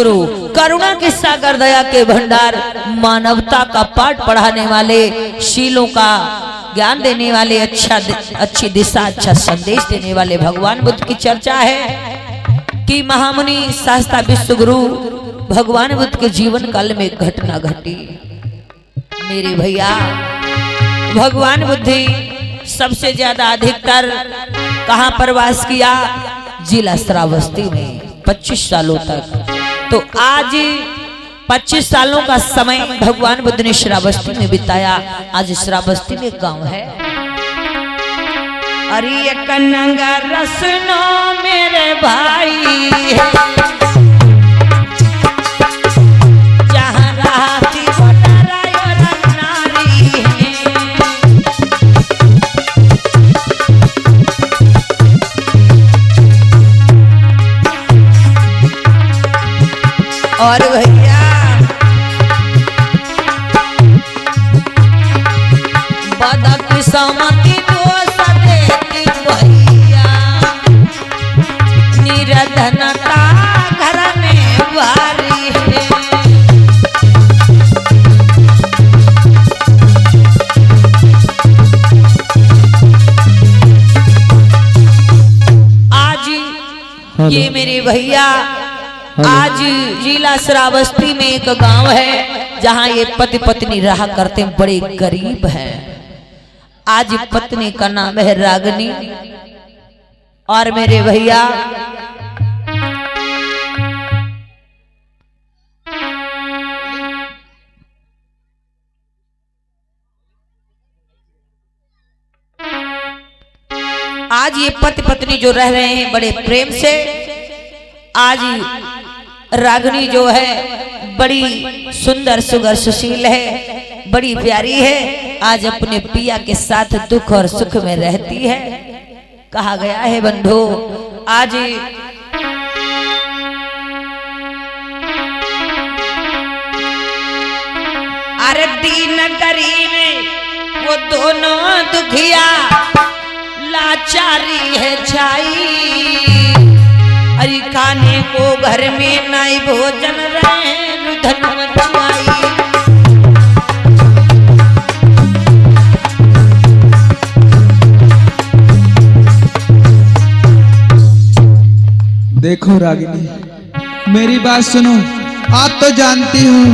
गुरु, करुणा के सागर, दया के भंडार, मानवता का पाठ पढ़ाने वाले, शीलों का ज्ञान देने वाले, अच्छी दिशा, अच्छा संदेश देने वाले भगवान बुद्ध की चर्चा है कि महामुनि शास्त्रा विश्व गुरु भगवान बुद्ध के जीवन काल में घटना घटी। मेरे भैया, भगवान बुद्धि सबसे ज्यादा अधिकतर कहां पर वास किया? जिला श्रावस्ती में 25 सालों तक। तो आज 25 सालों का समय भगवान बुद्ध ने श्रावस्ती में बिताया। आज श्रावस्ती में गांव है। अरे कन्नगा रसनो मेरे भाई है, जहां रहती बटरायो रंगनारी है। और भैया बदक समती को सदेती भैया, निरधनता घर में भारी है। आज ये मेरे भैया, आज जिला श्रावस्ती में एक गांव है जहां ये पति पत्नी रहा करते हैं, बड़े गरीब हैं। आज पत्नी का नाम है रागिनी। और मेरे भैया, आज ये पति पत्नी जो रह रहे हैं बड़े प्रेम से। आज रागिनी जो है बड़ी सुंदर, सुगर, सुशील है, बड़ी प्यारी है। आज अपने पिया के साथ दुख और सुख में रहती है। कहा गया है बंधु, आज अरे दीन गरीब वो दोनों दुखिया, लाचारी है छाई। अरे खाने को घर में नहीं भोजन रहे रुधन मचाई। देखो रागिनी, मेरी बात सुनो। आप तो जानती हूँ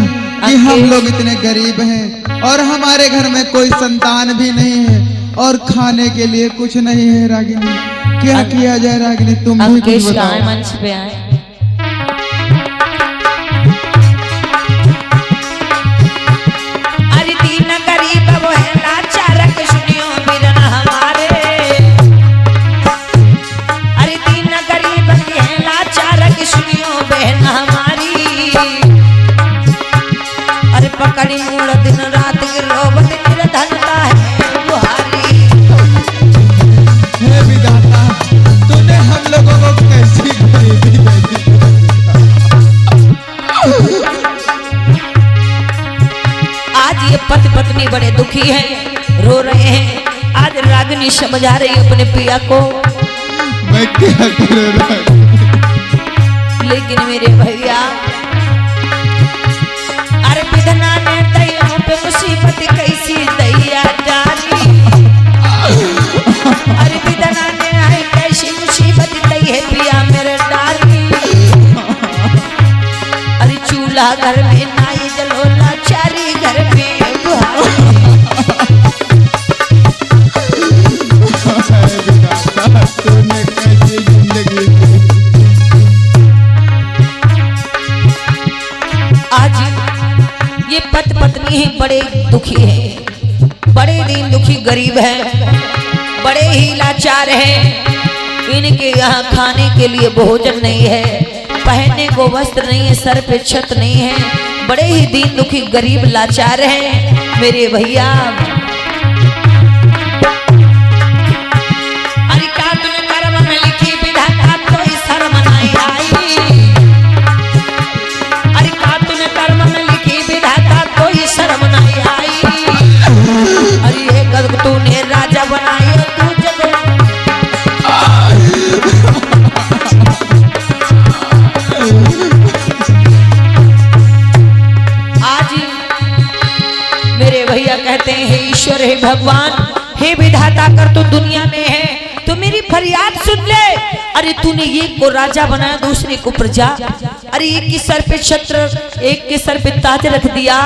कि हम लोग इतने गरीब हैं और हमारे घर में कोई संतान भी नहीं है और खाने के लिए कुछ नहीं है। रागिनी, क्या किया जाए? रागिनी, तुम भी कुछ बताओ। मंच पे आए। अरे दीन गरीब वो है लाचार के सुनियो बिरन हमारे। अरे दीन गरीब है लाचार के सुनियो बहन हमारी। अरे पकड़ी मूड़ दिन रात की रोबत निर्धनता है बुहारी। हे विधाता, तूने हम लोगों को कैसी गरीबी दी? आज ये पति पत्नी बड़े दुखी हैं, रो रहे हैं। आज रागिनी समझा रही अपने पिया को, मैं क्या करूं? लेकिन मेरे भैया, अरे विधना ने दैयों पे मुसीबत कैसी दैया डाली। अरे विधना ने आई कैसी मुसीबत दी है पिया मेरे डाली। अरे चूल्हा घर में नाई जलो, लाचारी घर में बुहारी। तूने कैसी जिंदगी दी? आज ये पति पत्नी ही बड़े दुखी हैं, बड़े दिन दुखी गरीब हैं, बड़े ही लाचार हैं। इनके यहाँ खाने के लिए भोजन नहीं है, पहनने को वस्त्र नहीं है, सर पे छत नहीं है। बड़े ही दीन दुखी गरीब लाचार हैं मेरे भैया। अरे का तूने कर्म में लिखी विधाता कोई शर्म नहीं आई। अरे का तूने कर्म में लिखी विधाता कोई शर्म नहीं आई। अरे ये गद तूने राजा बनाया तू जग। भैया कहते हैं हे ईश्वर, हे भगवान, हे विधाता, कर तू दुनिया में है तो मेरी फरियाद सुन ले। अरे तूने एक को राजा बनाया, दूसरे को प्रजा। अरे एक के सर पे छत्र, एक के सर पे ताज रख दिया,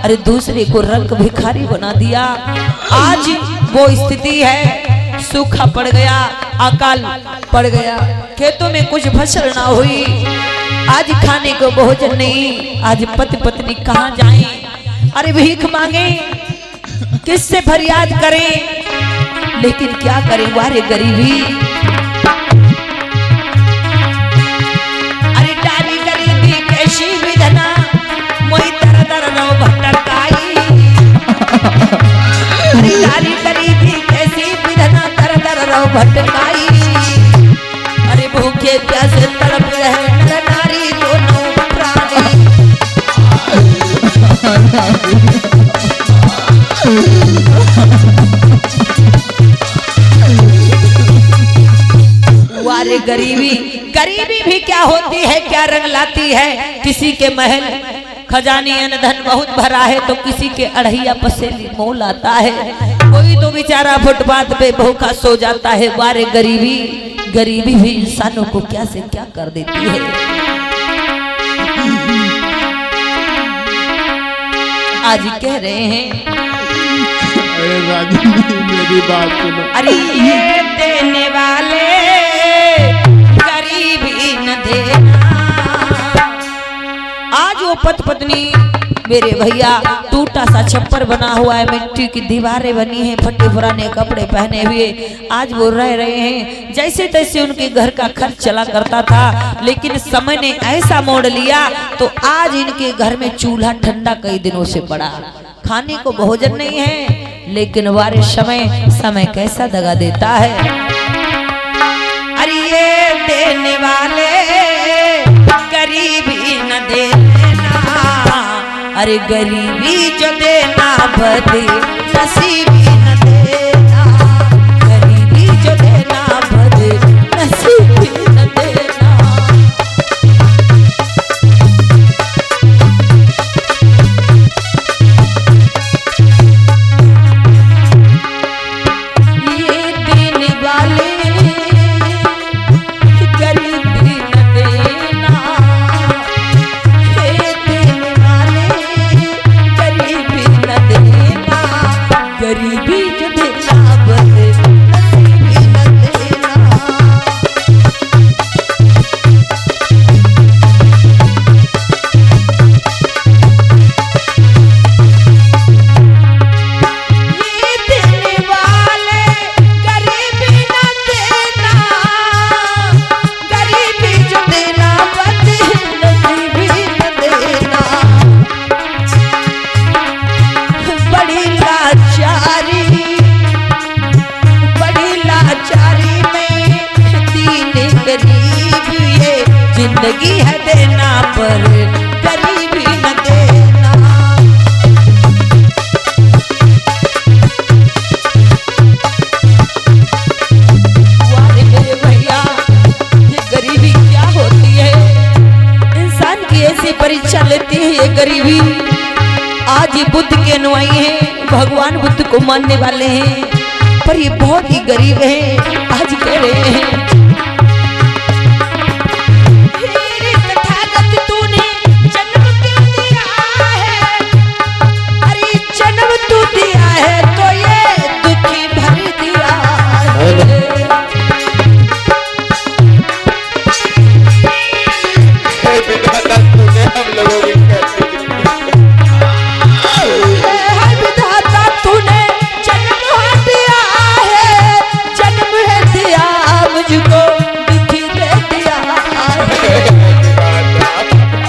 अरे दूसरे को रंग भिखारी बना दिया। आज वो स्थिति है, सूखा पड़ गया, अकाल पड़ गया, खेतों में कुछ फसल ना हुई, आज खाने को भोजन नहीं, आज पति पत्नी कहाँ जाएं? अरे भीख मांगे, किससे फरियाद करें? लेकिन क्या करें वारे गरीबी। अरे डाली गरीबी कैसी विधना, मोई दर दर रो भटकाई। अरे डाली गरीबी कैसी विधना, दर दर रो भटकाई। अरे भूखे प्यासे तड़प रहे नर नारी दोनों प्राणी। वारे गरीबी, गरीबी भी क्या होती है, क्या रंग लाती है। किसी के महल खजाने अन्न धन बहुत भरा है तो किसी के अढ़ैया पसेली मोल आता है। कोई तो बेचारा फुटपाथ पे भूखा सो जाता है। वारे गरीबी, गरीबी भी इंसानों को क्या से क्या कर देती है। आज कह रहे हैं, अरे राजा मेरी बात सुनो। अरे ये देने वाले गरीबी न देना। आज वो पति पत्नी मेरे भैया टूटा सा छप्पर बना हुआ है, मिट्टी की दीवारें बनी हैं, फटे पुराने कपड़े पहने हुए आज वो रह रहे हैं। जैसे तैसे उनके घर का खर्च चला करता था, लेकिन समय ने ऐसा मोड़ लिया तो आज इनके घर में चूल्हा ठंडा कई दिनों से पड़ा, खाने को भोजन नहीं है। लेकिन वारे समय कैसा दगा देता है। अरे ये देने वाले गरीबी न देना, अरे गरीबी जो देना बदे नसीबी न देना, गरीबी जो देना बदे नसीबी न देना। ये देने वाले गरीबी न देना, ये देने वाले गरीबी न देना, गरीबी जो देना बदे नसीबी न देना। ये देने वाले गरीबी न देना, गरीबी जो देना बदे नसीबी न देना। बड़ी लाचारी, बड़ी लाचारी में दीन गरीब, ये जिंदगी है देना पर गरीबी न देना। वारे मेरे भैया, ये गरीबी क्या होती है? इंसान की ऐसी परीक्षा लेती है ये गरीबी। आज ये बुद्ध के अनुयायी हैं, भगवान बुद्ध को मानने वाले हैं, पर ये बहुत ही गरीब हैं। आज कह रहे हैं, हे तथागत तूने जन्म क्यों दिया है? अरे जन्म तू दिया है तो ये दुखी भर दिया है। विधाता तूने हम लोगों की कैसे हर विधाता तूने जन्म दिया है, जन्म है दिया मुझको दुखी दे दिया है।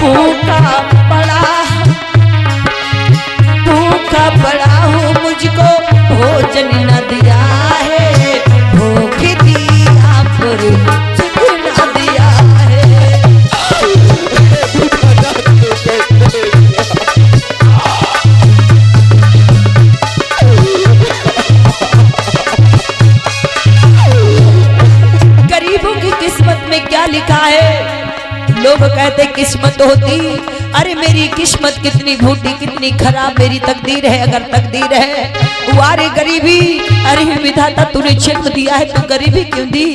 भूखा पड़ा हूँ, मुझको भोजन न दिया है, भूख दिया पर सुख न दिया है। गरीबों की किस्मत में क्या लिखा है? लोग कहते किस्मत होती अरे मेरी किस्मत कितनी फूटी, कितनी खराब मेरी तकदीर है। अगर तकदीर है वारे गरीबी, अरे विधाता तूने जन्म दिया है तो गरीबी क्यों दी?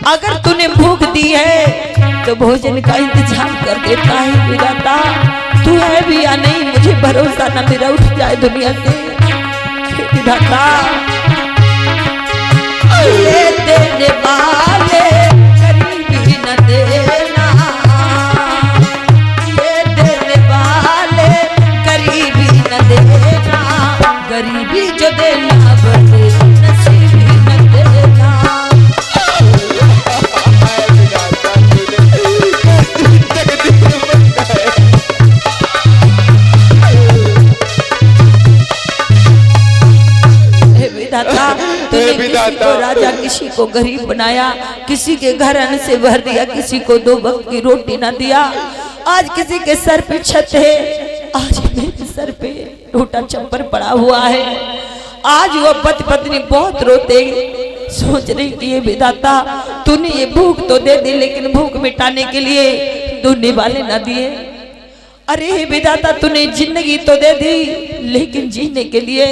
अगर तूने भूख दी है तो भोजन का इंतजाम कर देता है विधाता। तू है भी या नहीं मुझे भरोसा ना मेरा उठ जाए दुनिया से विधाता। ये देने वाले गरीबी न देना, ये देने वाले गरीबी न देना, गरीबी जो देना बड़े नसीबी न देना। तूने किसी को राजा, किसी को गरीब बनाया, किसी के घर अन्न से भर दिया, किसी को 2 वक्त की रोटी ना दिया। आज किसी के सर पे छत है, आज मेरे सर पे टूटा चप्पर पड़ा हुआ है। आज वो पति पत्नी बहुत रोते, सोच रही थी विधाता तूने ये भूख तो दे दी, लेकिन भूख मिटाने के लिए दूने वाले ना दिए। अरे विधाता तूने जिंदगी तो दे दी, लेकिन जीने के लिए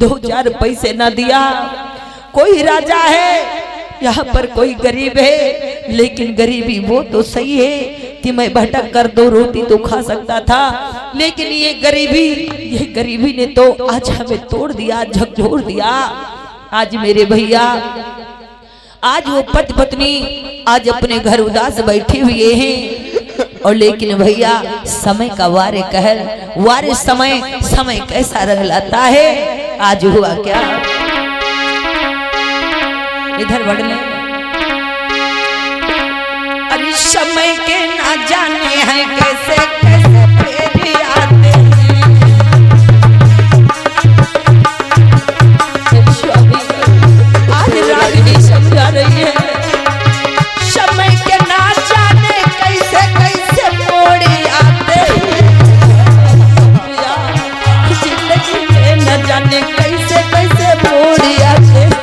2-4 पैसे ना दिया। कोई राजा है यहाँ पर, कोई गरीब है, लेकिन गरीबी वो तो सही है कि मैं भटक कर 2 रोटी तो खा सकता था, लेकिन ये गरीबी ने तो आज हमें तोड़ दिया, झकझोर दिया। आज मेरे भैया, आज वो पति पत्नी आज अपने घर उदास बैठे हुए हैं, और लेकिन भैया समय का वारे कहर, वारे समय कैसा रंग लाता है। आज हुआ क्या, इधर बढ़ ले। अरे समय के ना जाने हैं कैसे कैसे फेरे आते हैं। आज रागिनी समझा रही है, समय के ना जाने कैसे कैसे मोड़े आते हैं। जिंदगी में न जाने कैसे कैसे मोड़े आते हैं।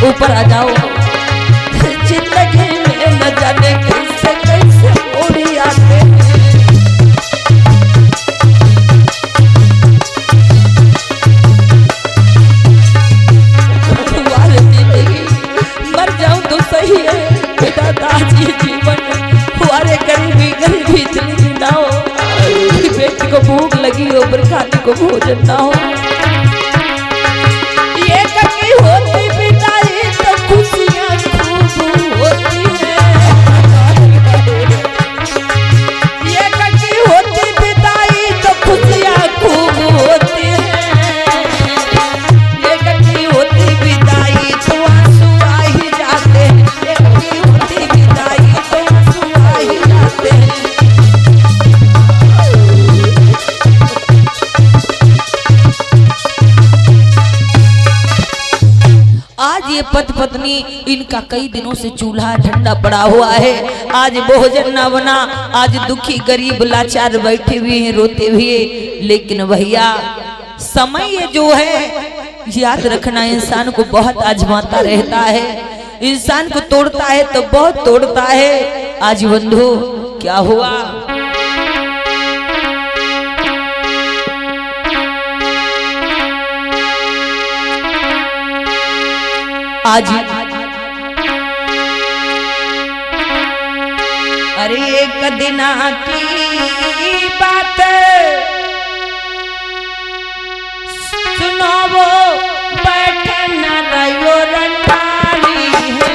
ऊपर आ जाओ, जिंदगी में न जाने कैसे कैसे उड़ी आते हैं। जिंदगी मर जाऊं तो सही है बेटा, ये जीवन हमारे गरीबी इतनी ना हो कि बेटी को भूख लगी हो पर खाने को भोजन ना हो। ये कभी होती बिताई तो खुशियां खूब होती है, ये कभी होती बिताई तो खुशियां खूब होती है, ये कभी होती बिताई तो आंसू आ ही जाते हैं, ये कभी होती बिताई तो आंसू आ ही जाते हैं। आज ये पति पत्नी, इनका कई दिनों से चूल्हा ठंडा पड़ा हुआ है, आज भोजन ना बना, आज दुखी गरीब लाचार बैठे हुए हैं रोते हुए। लेकिन भैया समय ये जो है याद रखना, इंसान को बहुत आजमाता रहता है, इंसान को तोड़ता है तो बहुत तोड़ता है। आज बंधु क्या हुआ, आज अरे एक दिन की बात सुनो, वो बैठे न रहो रंडाली है।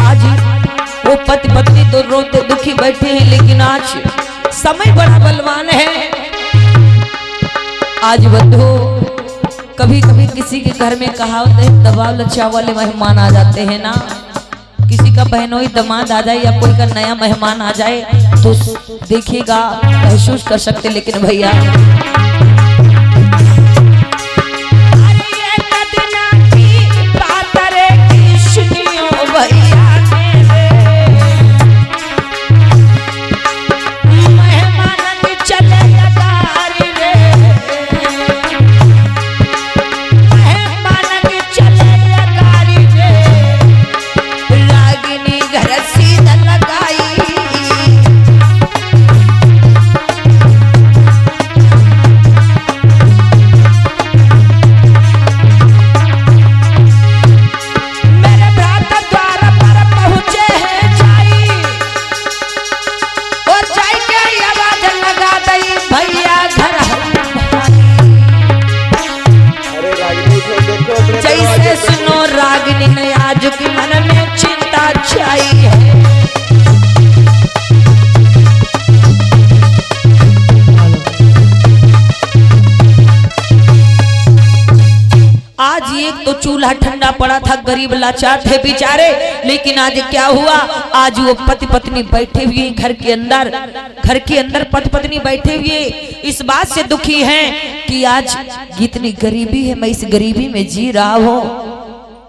आज वो पति पत्नी तो रोते दुखी बैठे हैं, लेकिन आज समय बड़ा बलवान है। आज बंधु कभी कभी किसी के घर में कहावत है, दबाव लच्छा वाले मेहमान आ जाते हैं ना, किसी का बहनोई दामाद आ जाए या कोई का नया मेहमान आ जाए तो देखिएगा, महसूस कर सकते। लेकिन भैया जैसे सुनो रागिनी ने आज की मन में चिंता छाई है। आज एक तो चूल्हा ठंडा पड़ा था, गरीब लाचार थे बेचारे, लेकिन आज क्या हुआ, आज वो पति पत्नी बैठे हुए घर के अंदर पति पत्नी बैठे हुए इस बात से दुखी हैं कि आज इतनी गरीबी है, मैं इस गरीबी में जी रहा हूँ,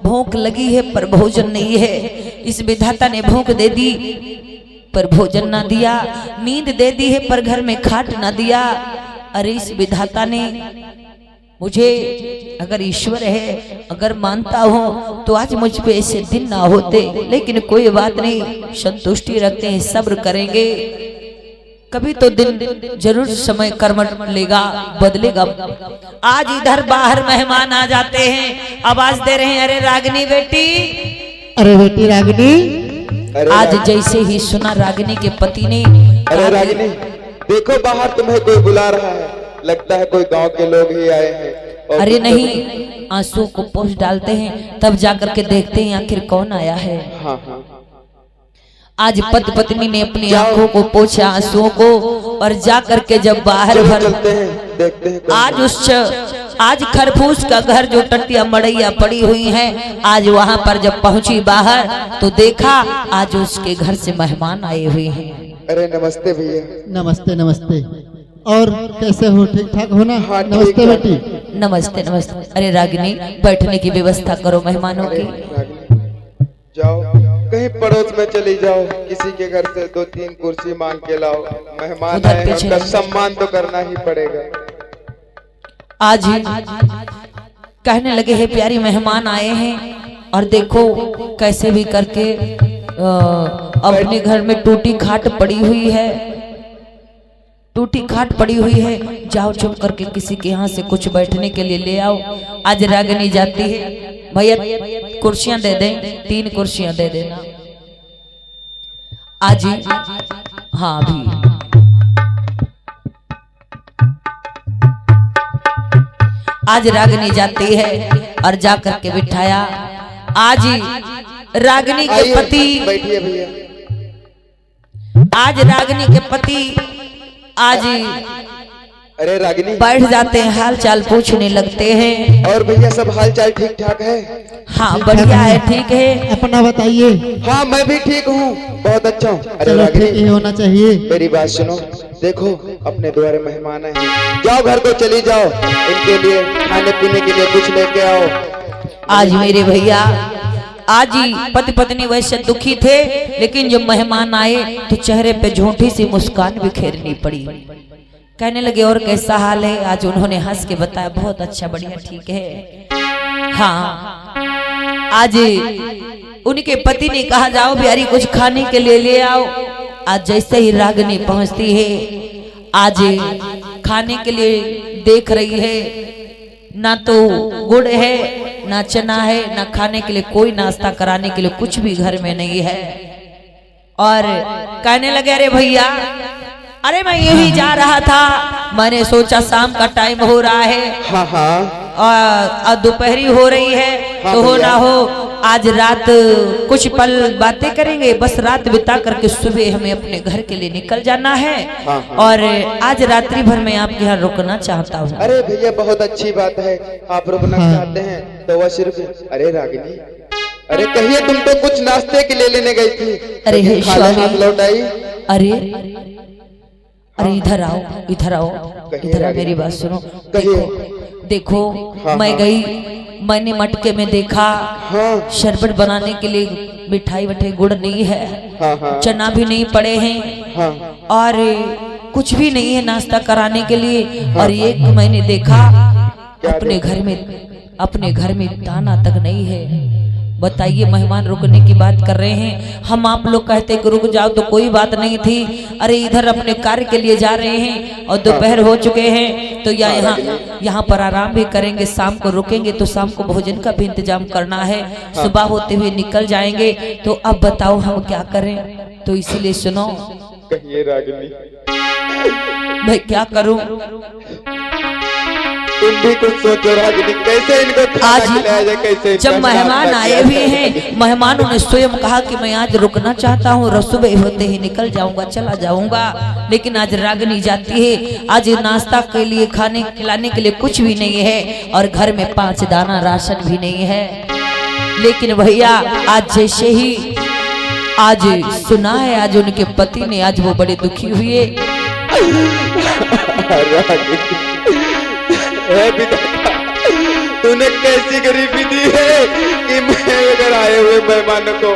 भूख लगी है पर भोजन नहीं है। इस विधाता ने भूख दे दी पर भोजन ना दिया, नींद दे दी है पर घर में खाट ना दिया। अरे इस विधाता ने मुझे, अगर ईश्वर है, अगर मानता हूँ तो आज मुझ पे ऐसे दिन ना होते, लेकिन कोई बात नहीं, संतुष्टि रखते हैं, सब्र करेंगे, कभी तो दिन जरूर समय कर्म लेगा, बदलेगा। आज इधर बाहर मेहमान आ जाते हैं, आवाज दे रहे हैं, अरे रागिनी बेटी, अरे बेटी रागिनी। आज जैसे ही सुना रागिनी के पति ने, अरे रागिनी देखो बाहर तुम्हें कोई बुला रहा है, लगता है कोई गांव के लोग ही आए हैं। अरे नहीं, आंसू को पोंछ डालते हैं, तब जाकर के देखते हैं आखिर कौन आया है। हाँ हाँ। आज पति पत्नी ने अपनी आंखों को पोंछा आंसुओं को, और जाकर के जब बाहर भर देखते हैं आज खरफूस का घर जो टट्टिया मड़ैया पड़ी हुई हैं, आज वहां पर जब पहुंची बाहर तो देखा आज उसके घर से मेहमान आए हुए हैं। अरे नमस्ते भैया। नमस्ते नमस्ते, और कैसे हो, ठीक ठाक हो ना? हाँ, नमस्ते बेटी। नमस्ते नमस्ते। अरे रागिनी बैठने की व्यवस्था करो मेहमानों की। जाओ कहीं पड़ोस में चली जाओ, किसी के घर से 2-3 कुर्सी मांग के लाओ, मेहमान आए हैं, उनका सम्मान तो करना ही पड़ेगा। आज ही कहने लगे हैं प्यारी मेहमान आए हैं, और देखो कैसे भी करके अपने घर में टूटी खाट पड़ी हुई है, टूटी खाट पड़ी हुई है, जाओ चुप करके किसी के यहाँ से कुछ बैठने के लिए ले आओ। आज रागिनी जाती है, भैया कुर्सियां दे दें, 3 कुर्सियां दे देना आज ही। हाँ भी आज रागिनी जाती है और जाकर के बिठाया। आज ही रागिनी के पति, बैठिए भैया। आज रागिनी के पति आज अरे रागिनी बैठ जाते हैं, हाल चाल पूछने लगते हैं। और भैया सब हाल चाल ठीक ठाक है? हाँ बढ़िया है, ठीक है। अपना बताइए। हाँ मैं भी ठीक हूँ, बहुत अच्छा हूँ। अरे चलो ठीक ही रागिनी होना चाहिए। मेरी बात सुनो, देखो अपने द्वारे मेहमान आए हैं, जाओ घर को चली जाओ, इनके लिए खाने पीने के लिए कुछ लेके आओ। आज मेरे भैया, आज ही पति पत्नी वैसे दुखी थे, लेकिन जब मेहमान आए तो चेहरे पे झूठी सी मुस्कान बिखेरनी पड़ी। कहने लगे और कैसा हाल है? आज उन्होंने हंस के बताया बहुत अच्छा, बढ़िया, ठीक है। हाँ आज उनके पति ने कहा जाओ प्यारी कुछ खाने के लिए ले आओ। आज जैसे ही रागिनी पहुंचती है, आज खाने के लिए देख रही है, ना तो गुड़ है, ना चना है, ना खाने के लिए कोई नाश्ता कराने के लिए कुछ भी घर में नहीं है। और कहने लगे अरे भैया, अरे मैं यही जा रहा था, मैंने सोचा शाम का टाइम हो रहा है, हाँ हाँ, और दोपहरी हो रही है, हाँ तो हो भैया। ना हो आज रात कुछ पल बातें करेंगे, बस रात बिता करके सुबह हमें अपने घर के लिए निकल जाना है। हाँ। और आज रात्रि भर मैं आपके यहाँ रुकना चाहता हूँ। अरे भैया बहुत अच्छी बात है, आप रुकना चाहते हैं तो वह सिर्फ। अरे रागिनी, अरे कहिए, तुम तो कुछ नाश्ते के लिए लेने गई थी। अरे हे खाली हाथ स्वामी, लौट आई। अरे अरे इधर आओ, इधर आओ, इधर आओ, मेरी बात सुनो। देखो देखो, हाँ, मैं हाँ। गई, मैंने मटके में देखा हाँ शरबत बनाने के लिए मिठाई वठाई गुड़ नहीं है, हाँ हाँ चना भी नहीं पड़े हैं, हाँ और कुछ भी नहीं है नाश्ता कराने के लिए। और एक मैंने देखा अपने घर में दाना तक नहीं है। बताइए, मेहमान रुकने की बात कर रहे हैं, हम आप लोग कहते कि रुक जाओ तो कोई बात नहीं थी। अरे इधर अपने कार्य के लिए जा रहे हैं और दोपहर हो चुके हैं, तो यहाँ पर आराम भी करेंगे, शाम को रुकेंगे तो शाम को भोजन का भी इंतजाम करना है, सुबह होते हुए निकल जाएंगे। तो अब बताओ हम क्या करें? तो इसीलिए सुनो। कहिए रागिनी, मैं क्या करूं? तुम भी कुछ सोचो रागिनी, कैसे इनको खाना आज खिलाया जाए, कैसे जब मेहमान आए हुए हैं, मेहमानों ने स्वयं कहा कि मैं आज रुकना चाहता हूँ, सुबह होते ही निकल जाऊंगा, चला जाऊंगा। लेकिन आज रागिनी जाती है, आज नाश्ता के लिए खाने खिलाने के लिए कुछ भी नहीं है और घर में 5 दाना राशन भी नहीं है। लेकिन भैया आज जैसे ही आज सुना है, आज उनके पति ने, आज वो बड़े दुखी हुए। तूने कैसी गरीबी दी है कि मैं अगर आए हुए मेहमानों को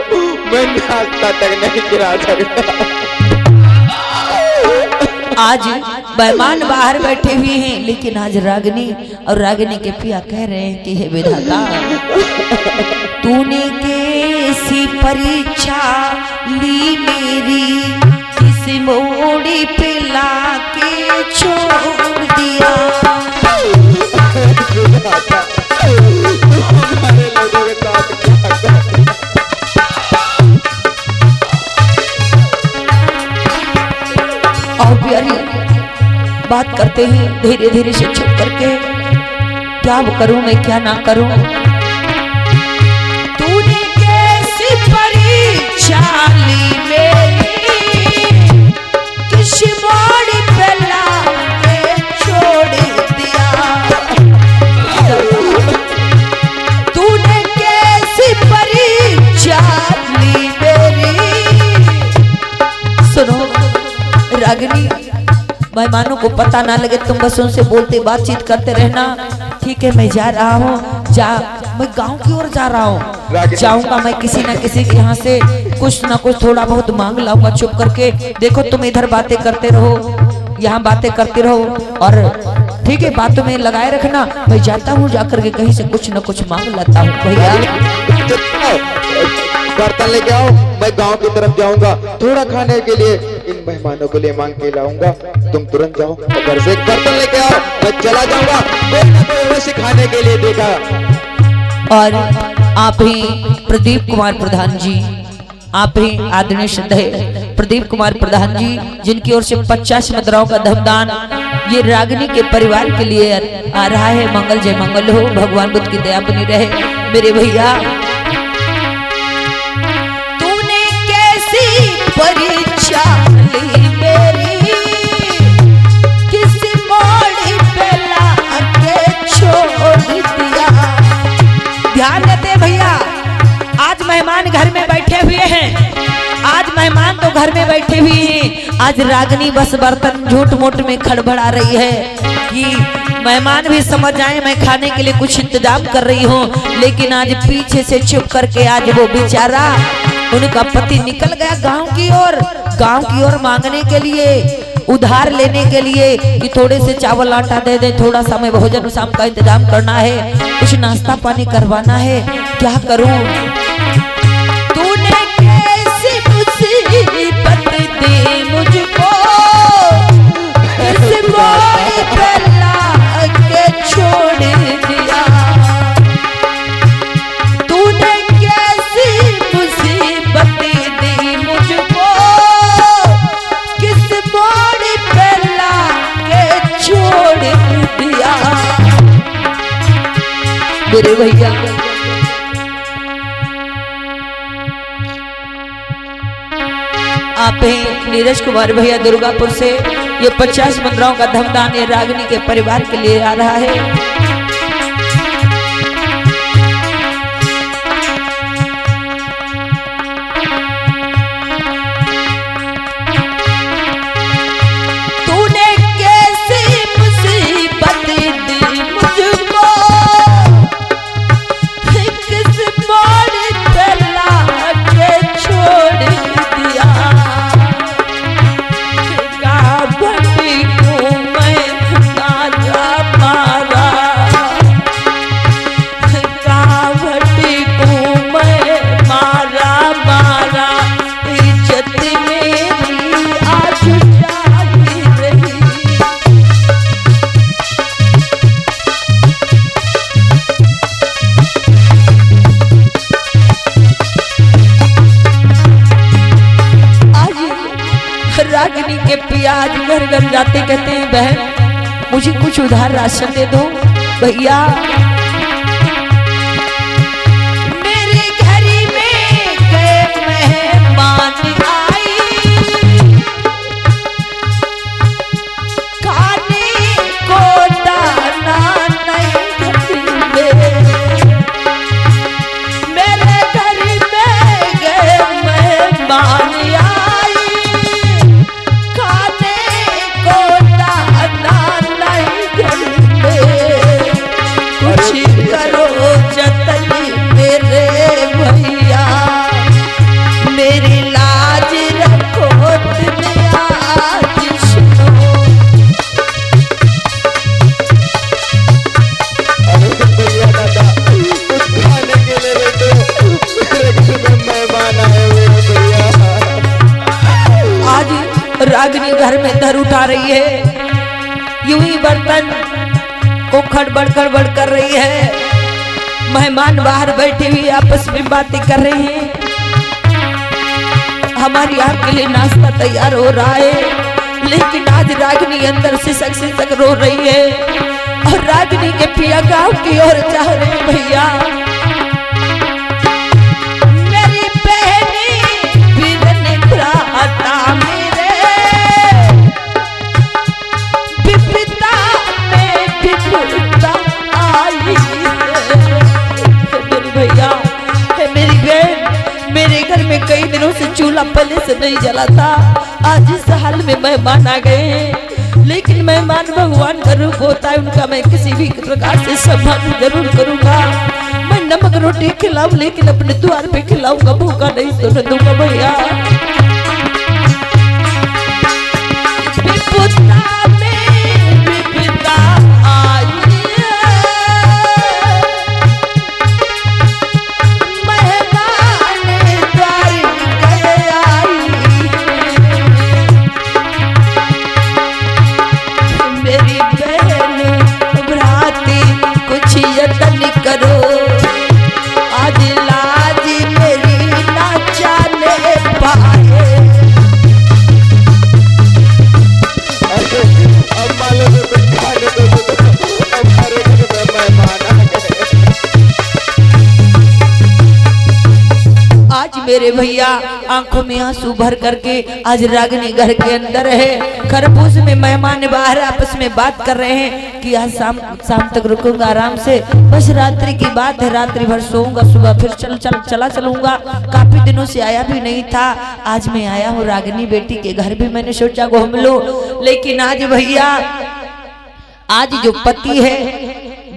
मैं नाश्ता तक नहीं खिला सकता। आज मेहमान बाहर बैठे हुए हैं, लेकिन आज रागिनी और रागिनी के पिया कह रहे हैं कि हे विधाता, तूने कैसी परीक्षा ली मेरी, किस मोड़ी पे लाके छोड़ दिया। तुम्हारे लोगों के साथ क्या और प्यारी बात करते हैं धीरे धीरे से चुप करके, क्या करूं मैं, क्या ना करूं। तूने कैसी परीक्षा ली मेरी, किस मोड़ पे लाके छोड़ दिया। तूने कैसी परीक्षा ली मेरी। सुनो रागिनी, मेहमानों को पता ना लगे, तुम बस उनसे बोलते बातचीत करते रहना। ठीक है, मैं जा रहा हूँ, मैं गांव की ओर जा रहा हूँ, जाऊंगा मैं किसी ना किसी के यहाँ से कुछ ना कुछ थोड़ा बहुत मांग लाऊंगा चुप करके। देखो तुम इधर बातें करते रहो, यहाँ बातें करते रहो, और ठीक है बातों में लगाए रखना। मैं जाता हूँ, जाकर के कहीं से कुछ न कुछ मांग लाता हूँ। भैया बर्तन लेके आओ, मैं गांव की तरफ जाऊंगा, थोड़ा खाने के लिए इन मेहमानों को लिए मांग के लाऊंगा। तुम तुरंत जाओ और घर से एक बर्तन लेके आओ, मैं चला जाऊंगा, कोई ना कोई अवश्य खाने के लिए देगा। और आप ही प्रदीप कुमार प्रधान जी, आप ही आदरणीय श्रद्धेय प्रदीप कुमार प्रधान जी, जिनकी ओर से 50 मुद्राओं का धमदान ये रागिनी के परिवार के लिए आ रहा है। मंगल जय मंगल हो, भगवान बुद्ध की दया बनी रहे। मेरे भैया, तूने कैसी परीक्षा ली मेरी, किस मोड़ पे लाके छोड़ दिया। ध्यान देते भैया, आज मेहमान घर में बैठे हुए हैं, आज मेहमान तो घर में बैठे हुए हैं, आज रागिनी बस बर्तन झूठ मूठ में खड़बड़ा रही है कि मेहमान भी समझ आए मैं खाने के लिए कुछ इंतजाम कर रही हूँ। लेकिन आज पीछे से चुप करके आज वो बेचारा, उनका पति निकल गया गांव की ओर मांगने के लिए, उधार लेने के लिए कि थोड़े से चावल आटा दे दे, थोड़ा सा मैं भोजन शाम का इंतजाम करना है, कुछ नाश्ता पानी करवाना है, क्या करूं। तूने कैसी मुसीबत दी मुझको, किस मोड़ पे लाके छोड़ दिया। तूने कैसी मुसीबत दी मुझको, किस मोड़ पे लाके छोड़ दिया। मेरे भैया, आप हैं नीरज कुमार भैया दुर्गापुर से, ये 50 मुद्राओं का धमदान ये रागिनी के परिवार के लिए आ रहा है। जाते कहते हैं बहन मुझे कुछ उधार राशन दे दो भैया। मेरे घर में गए मेहमान आई, खाने को दाना नहीं मिले। मेरे घर में गए मेहमान आई, खाने को दाना नहीं मिले। कुछ करो जतन मेरे भैया, मेरी लाज रखो तुम आज सुनो। अरे भैया दादा कुछ खाने के लिए दे दो, मेरे घर में मेहमान आए हुए हैं भैया। आज रागिनी घर में धर उठा रही है, यूं ही बर्तन को खड़बड़ खड़बड़ कर रही है। मेहमान बाहर बैठे हुए आपस में बातें कर रहे हैं। हमारी आपके लिए नाश्ता तैयार हो रहा है, लेकिन आज रागिनी अंदर से सिसक रो रही है और रागिनी के पिया गांव की ओर चाह रहे हैं भैया। मेरी बहनी बिरने भ्राता मेरे, विपदा में विपदा आई है। मेरी भैया है मेरी बहन, मेरे घर में कई दिनों से चूल्हा पहले से नहीं जला था। आज इस हाल में मेहमान आ गए हैं, लेकिन मेहमान भगवान का रूप होता है, उनका मैं किसी भी प्रकार से सम्मान जरूर करूंगा। मैं नमक रोटी खिलाऊं लेकिन अपने द्वार पे खिलाऊंगा, भूखा नहीं सोने दूंगा भैया। विपदा में विपदा आई है, मेहमान द्वार गए आई है। मेरी बहन भ्राती कुछ यत्न करो, आज लाज मेरी ना जाने पाए। अब मालूम है कुछ खाने को दे दो, हमारे घर में मेहमान आ गए। आज मेरे भैया आंखों में आंसू भर करके आज रागिनी घर के अंदर है। खरबूज में मेहमान बाहर आपस में बात कर रहे हैं कि आज शाम तक रुकूंगा आराम से, बस रात्रि की बात है, रात्रि भर सोऊंगा, सुबह फिर चला चलूंगा। काफी दिनों से आया भी नहीं था, आज मैं आया हूँ रागिनी बेटी के घर भी मैंने सोचा घूम लो। लेकिन आज भैया आज जो पति है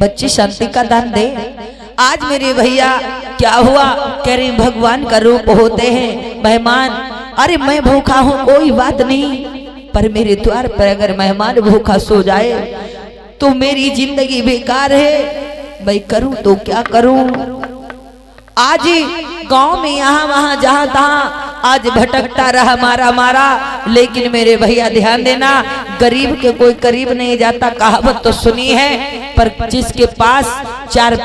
बच्ची शांति का दान दे। आज मेरे भैया क्या हुआ, कह रहे भगवान का रूप होते हैं मेहमान। अरे मैं भूखा हूँ कोई बात नहीं, पर मेरे द्वार पर अगर मेहमान भूखा सो जाए तो मेरी जिंदगी बेकार है। मैं करूं तो क्या करूं। आज गांव में यहाँ वहां जहां तहां आज भटकता रहा मारा, लेकिन मेरे भैया ध्यान देना, गरीब के कोई करीब नहीं जाता, कहावत तो सुनी है, पर जिसके पास चार